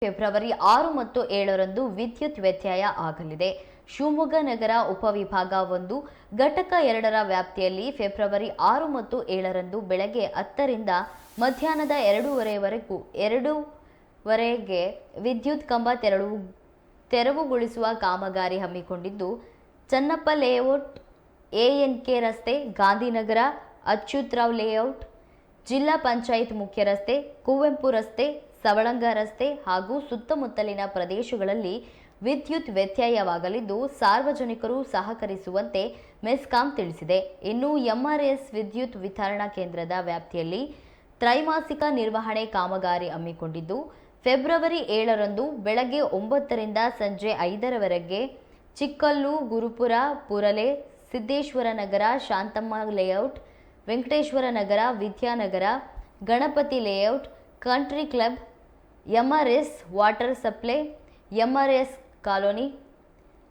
February 6 ಮತ್ತು 7ರಂದು ವಿದ್ಯುತ್ ವ್ಯತ್ಯಯ ಆಗಲಿದೆ. ಶಿವಮೊಗ್ಗ ನಗರ ಉಪವಿಭಾಗ 1 ಘಟಕ 2ರ ವ್ಯಾಪ್ತಿಯಲ್ಲಿ ಫೆಬ್ರವರಿ 6 ಮತ್ತು 7ರಂದು ಬೆಳಗ್ಗೆ 10 ರಿಂದ ಮಧ್ಯಾಹ್ನದ 2:30ವರೆಗೆ ವಿದ್ಯುತ್ ಕಂಬ ತೆರವುಗೊಳಿಸುವ ಕಾಮಗಾರಿ ಹಮ್ಮಿಕೊಂಡಿದ್ದು, ಚನ್ನಪ್ಪ ಲೇಔಟ್, ಎಎನ್ಕೆ ರಸ್ತೆ, ಗಾಂಧಿನಗರ, ಅಚ್ಯುತರಾವ್ ಲೇಔಟ್, ಜಿಲ್ಲಾ ಪಂಚಾಯತ್ ಮುಖ್ಯ ರಸ್ತೆ, ಕುವೆಂಪು ರಸ್ತೆ, ಸವಳಂಗ ರಸ್ತೆ ಹಾಗೂ ಸುತ್ತಮುತ್ತಲಿನ ಪ್ರದೇಶಗಳಲ್ಲಿ ವಿದ್ಯುತ್ ವ್ಯತ್ಯಯವಾಗಲಿದ್ದು, ಸಾರ್ವಜನಿಕರು ಸಹಕರಿಸುವಂತೆ ಮೆಸ್ಕಾಂ ತಿಳಿಸಿದೆ. ಇನ್ನು ಎಂಆರ್ಎಸ್ ವಿದ್ಯುತ್ ವಿತರಣಾ ಕೇಂದ್ರದ ವ್ಯಾಪ್ತಿಯಲ್ಲಿ ತ್ರೈಮಾಸಿಕ ನಿರ್ವಹಣೆ ಕಾಮಗಾರಿ ಹಮ್ಮಿಕೊಂಡಿದ್ದು, ಫೆಬ್ರವರಿ 7ರಂದು ಬೆಳಗ್ಗೆ 9 ರಿಂದ ಸಂಜೆ 5ರವರೆಗೆ Chikkallu, Gurupura, Purale, Siddeshwara Nagar, Shanthamma layout, Venkateshwara Nagar, Vidyanagar, Ganapathi layout, country club, MRS water supply, MRS colony,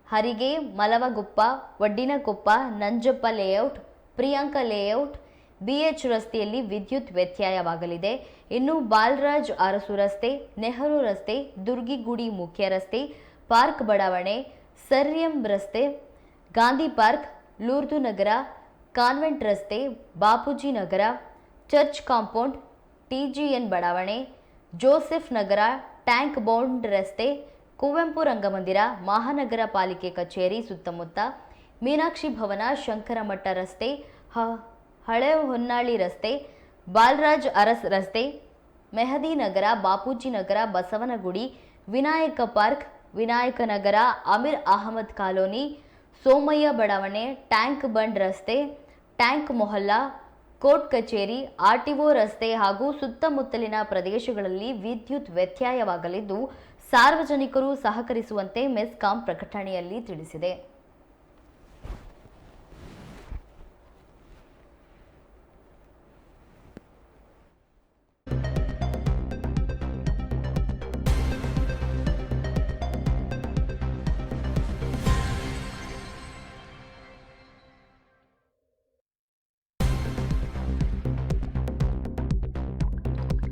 Harige, Malavagoppa, Vaddinakoppa, Nanjappa layout, Priyanka layout, BH ರಸ್ತೆಯಲ್ಲಿ ವಿದ್ಯುತ್ ವ್ಯತ್ಯಯವಾಗಲಿದೆ. ಇನ್ನು ಬಾಲರಾಜ್ ಅರಸು ರಸ್ತೆ, ನೆಹರು ರಸ್ತೆ, ದುರ್ಗಿಗುಡಿ ಮುಖ್ಯ ರಸ್ತೆ, ಪಾರ್ಕ್ ಬಡಾವಣೆ, ಸರ್ಎಂ ರಸ್ತೆ, ಗಾಂಧಿ ಪಾರ್ಕ್, ಲೂರ್ದು ನಗರ, ಕಾನ್ವೆಂಟ್ ರಸ್ತೆ, ಬಾಪೂಜಿ ನಗರ, ಚರ್ಚ್ ಕಾಂಪೌಂಡ್, ಟಿಜಿಎನ್ ಬಡಾವಣೆ, ಜೋಸೆಫ್ ನಗರ, ಟ್ಯಾಂಕ್ ಬೌಂಡ್ ರಸ್ತೆ, ಕುವೆಂಪು ರಂಗಮಂದಿರ, ಮಹಾನಗರ ಪಾಲಿಕೆ ಕಚೇರಿ ಸುತ್ತಮುತ್ತ, ಮೀನಾಕ್ಷಿ ಭವನ, ಶಂಕರಮಠ ರಸ್ತೆ, ಹಳೆ ಹೊನ್ನಾಳಿ ರಸ್ತೆ, ಬಾಲರಾಜ್ ಅರಸ್ ರಸ್ತೆ, ಮೆಹದಿ ನಗರ, ಬಾಪೂಜಿ ನಗರ, ಬಸವನಗುಡಿ, ವಿನಾಯಕ ಪಾರ್ಕ್, ವಿನಾಯಕ ನಗರ, ಅಮೀರ್ ಅಹಮದ್ ಕಾಲೋನಿ, ಸೋಮಯ್ಯ ಬಡಾವಣೆ, ಟ್ಯಾಂಕ್ ಬಂಡ್ ರಸ್ತೆ, ಟ್ಯಾಂಕ್ ಮೊಹಲ್ಲಾ, ಕೋರ್ಟ್ ಕಚೇರಿ, ಆರ್ಟಿಒ ರಸ್ತೆ ಹಾಗೂ ಸುತ್ತಮುತ್ತಲಿನ ಪ್ರದೇಶಗಳಲ್ಲಿ ವಿದ್ಯುತ್ ವ್ಯತ್ಯಯವಾಗಲಿದ್ದು, ಸಾರ್ವಜನಿಕರು ಸಹಕರಿಸುವಂತೆ ಮೆಸ್ಕಾಂ ಪ್ರಕಟಣೆಯಲ್ಲಿ ತಿಳಿಸಿದೆ.